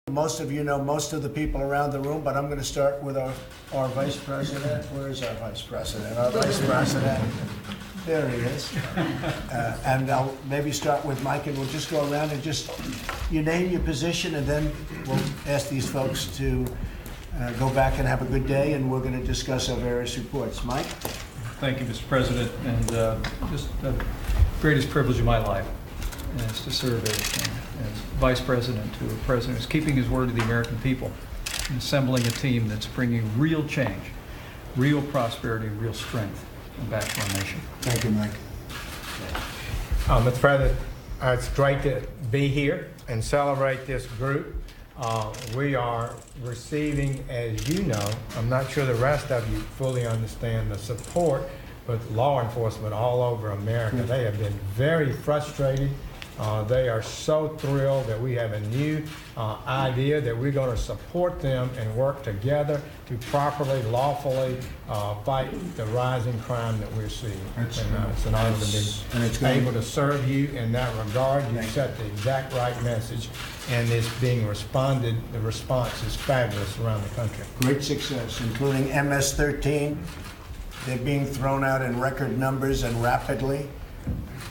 Most of you know most of the people around the room, but I'm going to start with our Vice President. Where is our Vice President? Our Vice President. There he is. And I'll maybe start with Mike, and we'll just go around and just, you name your position, and then we'll ask these folks to go back and have a good day, and we're going to discuss our various reports. Mike? Thank you, Mr. President, and just the greatest privilege of my life is to serve as Vice President to a President who's keeping his word to the American people and assembling a team that's bringing real change, real prosperity, real strength back to our nation. Thank you, Mike. Mr. President, it's great to be here and celebrate this group. We are receiving, as you know, I'm not sure the rest of you fully understand the support, but law enforcement all over America, they have been very frustrated. They are so thrilled that we have a new idea that we're going to support them and work together to properly, lawfully fight the rising crime that we're seeing. It's an honor to be able to serve you in that regard. You set the exact right message, and it's being responded. The response is fabulous around the country. Great success, including MS-13. They're being thrown out in record numbers and rapidly.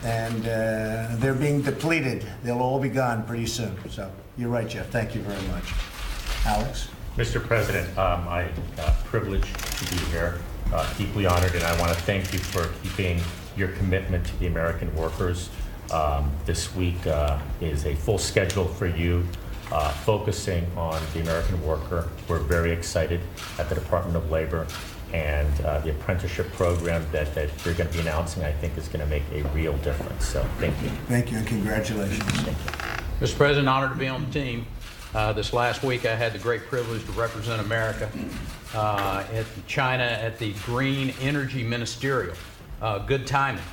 And they're being depleted. They'll all be gone pretty soon. So you're right, Jeff. Thank you very much. Alex? Mr. President, I'm privileged to be here, deeply honored, and I want to thank you for keeping your commitment to the American workers. This week is a full schedule for you, focusing on the American worker. We're very excited at the Department of Labor, and the apprenticeship program that you're going to be announcing, I think, is going to make a real difference. So thank you. Thank you, and congratulations. Thank you. Mr. President, honored to be on the team. This last week I had the great privilege to represent America at China at the Green Energy Ministerial. Good timing.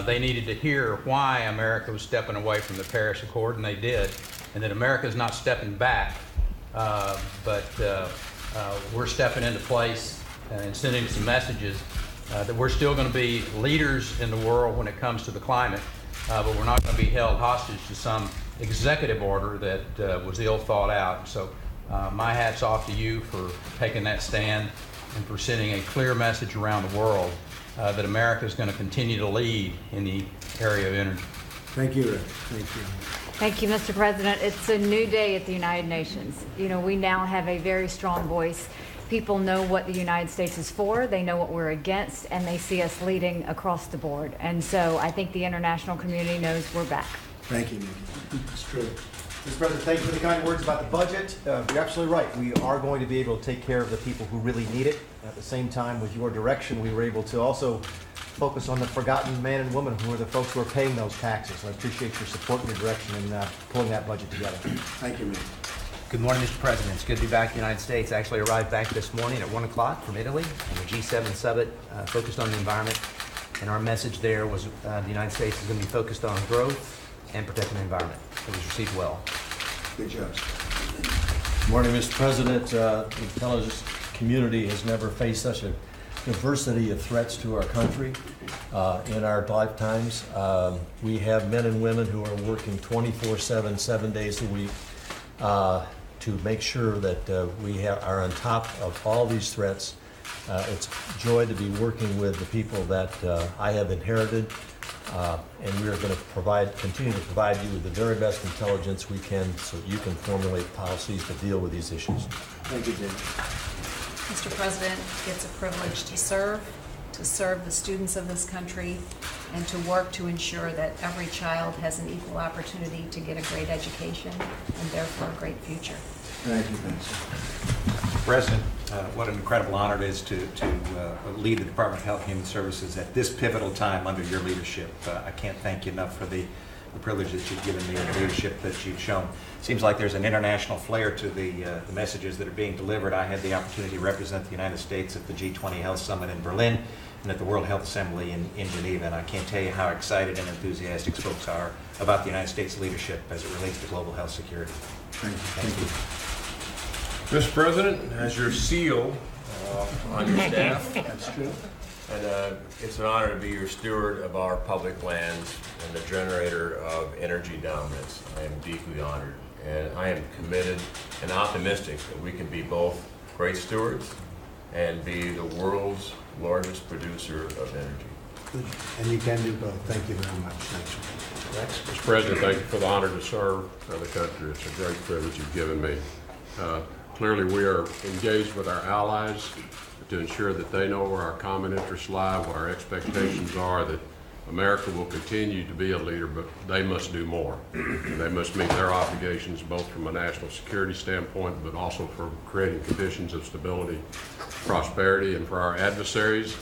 They needed to hear why America was stepping away from the Paris Accord, and they did, and that America is not stepping back, but we're stepping into place and sending some messages that we're still going to be leaders in the world when it comes to the climate, but we're not going to be held hostage to some executive order that was ill thought out. So my hat's off to you for taking that stand and for sending a clear message around the world that America is going to continue to lead in the area of energy. Thank you, Rick. Thank you. Thank you, Mr. President. It's a new day at the United Nations. You know, we now have a very strong voice. People know what the United States is for, they know what we're against, and they see us leading across the board. And so I think the international community knows we're back. Thank you, Nikki. It's true. Mr. President, thank you for the kind words about the budget. You're absolutely right. We are going to be able to take care of the people who really need it. At the same time, with your direction, we were able to also focus on the forgotten man and woman who are the folks who are paying those taxes. So I appreciate your support and your direction in pulling that budget together. Thank you, Nick. Good morning, Mr. President. It's good to be back in the United States. I actually arrived back this morning at 1 o'clock from Italy, and the G7 summit focused on the environment. And our message there was the United States is going to be focused on growth and protecting the environment. It was received well. Good job. Good morning, Mr. President. The intelligence community has never faced such a diversity of threats to our country in our lifetimes. We have men and women who are working 24/7, 7 days a week, to make sure that we are on top of all these threats. It's a joy to be working with the people that I have inherited, and we are going to continue to provide you with the very best intelligence we can so that you can formulate policies to deal with these issues. Thank you, David. Mr. President, it's a privilege to serve the students of this country, and to work to ensure that every child has an equal opportunity to get a great education and therefore a great future. Thank you, Vincent. President, what an incredible honor it is to lead the Department of Health and Human Services at this pivotal time under your leadership. I can't thank you enough for the privilege that you've given me and the leadership that you've shown. Seems like there's an international flair to the messages that are being delivered. I had the opportunity to represent the United States at the G20 Health Summit in Berlin and at the World Health Assembly in Geneva, and I can't tell you how excited and enthusiastic folks are about the United States leadership as it relates to global health security. Thank you. Thank you. Mr. President, as your seal on your staff, That's true. and it's an honor to be your steward of our public lands and the generator of energy dominance. I am deeply honored. and I am committed and optimistic that we can be both great stewards and be the world's largest producer of energy. And you can do both. Thank you very much. Thanks. Rex? Mr. President, thank you for the honor to serve the country. It's a great privilege you've given me. Clearly, we are engaged with our allies to ensure that they know where our common interests lie, what our expectations are, that America will continue to be a leader, but they must do more. They must meet their obligations both from a national security standpoint, but also for creating conditions of stability, prosperity, and for our adversaries.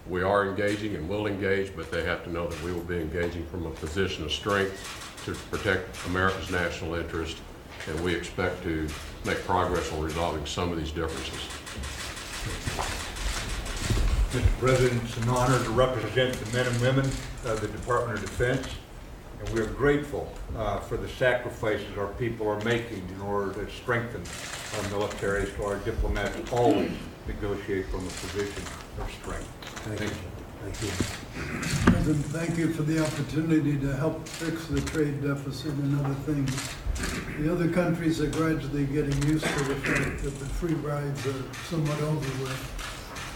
We are engaging and will engage, but they have to know that we will be engaging from a position of strength to protect America's national interest, and we expect to make progress on resolving some of these differences. Mr. President, it's an honor to represent the men and women of the Department of Defense, and we are grateful for the sacrifices our people are making in order to strengthen our military, so our diplomats always negotiate from a position of strength. Thank you. Thank you. President, thank you for the opportunity to help fix the trade deficit and other things. The other countries are gradually getting used to the fact that the free rides are somewhat over with.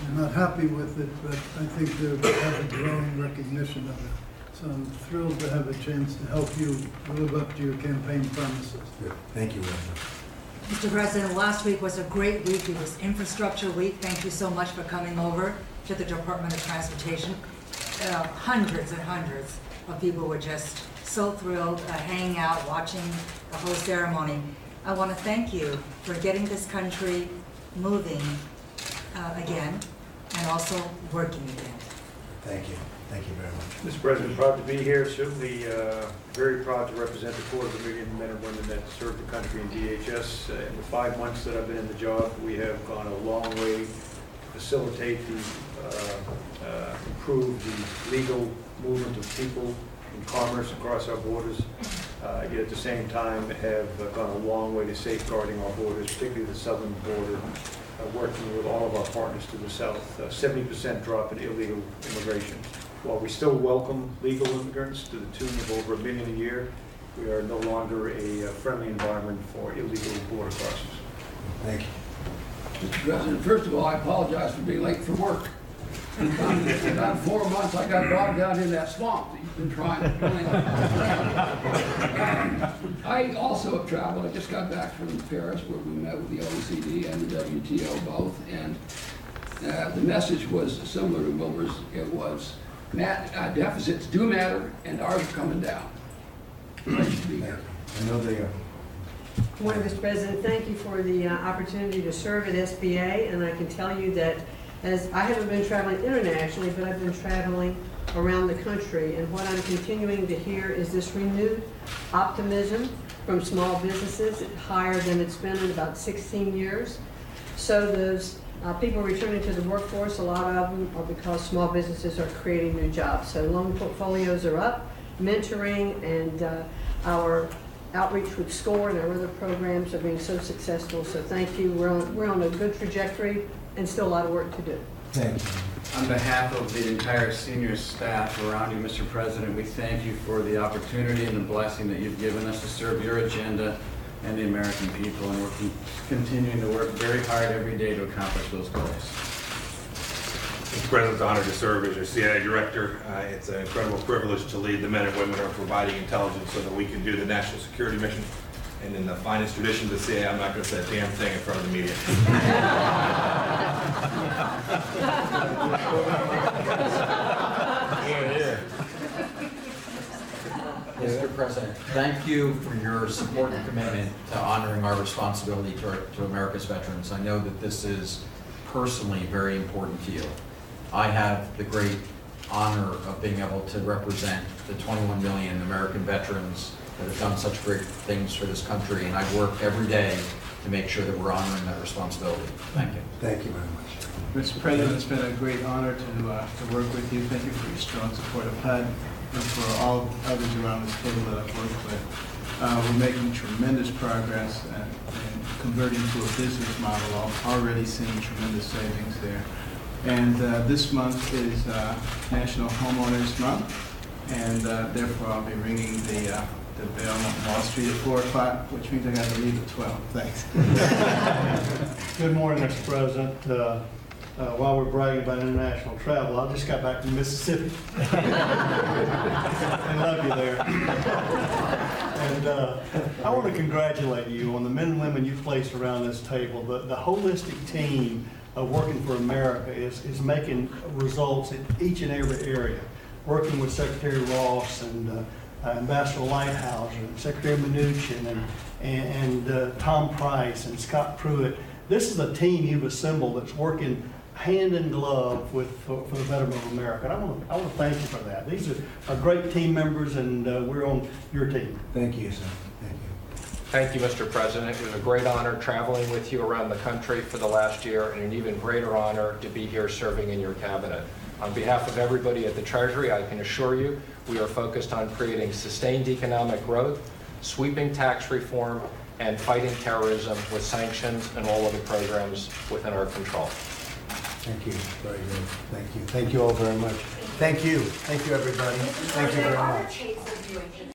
They're not happy with it, but I think they have a growing recognition of it. So I'm thrilled to have a chance to help you live up to your campaign promises. Thank you, Reverend. Mr. President, last week was a great week. It was Infrastructure Week. Thank you so much for coming over to the Department of Transportation. Hundreds and hundreds of people were just so thrilled, hanging out, watching the whole ceremony. I want to thank you for getting this country moving again and also working again. Thank you. Thank you very much. Mr. President, proud to be here. Certainly very proud to represent the 250,000 men and women that serve the country in DHS. In the 5 months that I've been in the job, we have gone a long way to facilitate improve the legal movement of people and commerce across our borders. Yet at the same time have gone a long way to safeguarding our borders, particularly the southern border, working with all of our partners to the south. 70% drop in illegal immigration. While we still welcome legal immigrants to the tune of over 1 million a year, we are no longer a friendly environment for illegal border crossings. Thank you. Mr. President, first of all, I apologize for being late for work. In about 4 months, I got bogged down in that swamp that you've been trying to clean up. I also have traveled. I just got back from Paris, where we met with the OECD and the WTO both, and the message was similar to Wilbur's. It was, deficits do matter, and ours are coming down. Nice to be here. I know they are. Good morning, Mr. President. Thank you for the opportunity to serve at SBA, and I can tell you that as I haven't been traveling internationally, but I've been traveling around the country, and what I'm continuing to hear is this renewed optimism from small businesses, higher than it's been in about 16 years. So those people returning to the workforce, a lot of them are because small businesses are creating new jobs. So loan portfolios are up, mentoring and our outreach with SCORE and our other programs are being so successful. So thank you. We're on a good trajectory and still a lot of work to do. Thank you. On behalf of the entire senior staff around you, Mr. President, we thank you for the opportunity and the blessing that you've given us to serve your agenda and the American people, and we're continuing to work very hard every day to accomplish those goals. Mr. President, it's an honor to serve as your CIA director. It's an incredible privilege to lead the men and women who are providing intelligence so that we can do the national security mission. And in the finest tradition of the CIA, I'm not going to say a damn thing in front of the media. Mr. President, thank you for your support and commitment to honoring our responsibility to America's veterans. I know that this is personally very important to you. I have the great honor of being able to represent the 21 million American veterans that have done such great things for this country, and I work every day to make sure that we're honoring that responsibility. Thank you. Thank you very much. Mr. President, it's been a great honor to work with you. Thank you for your strong support of HUD and for all others around this table that I've worked with. We're making tremendous progress and converting to a business model, already seeing tremendous savings there. And this month is National Homeowners Month, and therefore I'll be ringing the the Belmont Wall Street at 4 o'clock, which means I got to leave at 12. Thanks. Good morning, Mr. President. While we're bragging about international travel, I just got back from Mississippi. I love you there. And I want to congratulate you on the men and women you've placed around this table. The holistic team of Working for America is making results in each and every area. Working with Secretary Ross and Ambassador Lighthouse and Secretary Mnuchin and Tom Price and Scott Pruitt. This is a team you've assembled that's working hand in glove for the betterment of America. And I want to thank you for that. These are great team members, and we're on your team. Thank you, sir. Thank you. Thank you, Mr. President. It was a great honor traveling with you around the country for the last year, and an even greater honor to be here serving in your cabinet. On behalf of everybody at the Treasury, I can assure you we are focused on creating sustained economic growth, sweeping tax reform, and fighting terrorism with sanctions and all other programs within our control. Thank you. Very good. Thank you. Thank you all very much. Thank you. Thank you, everybody. Thank you very much.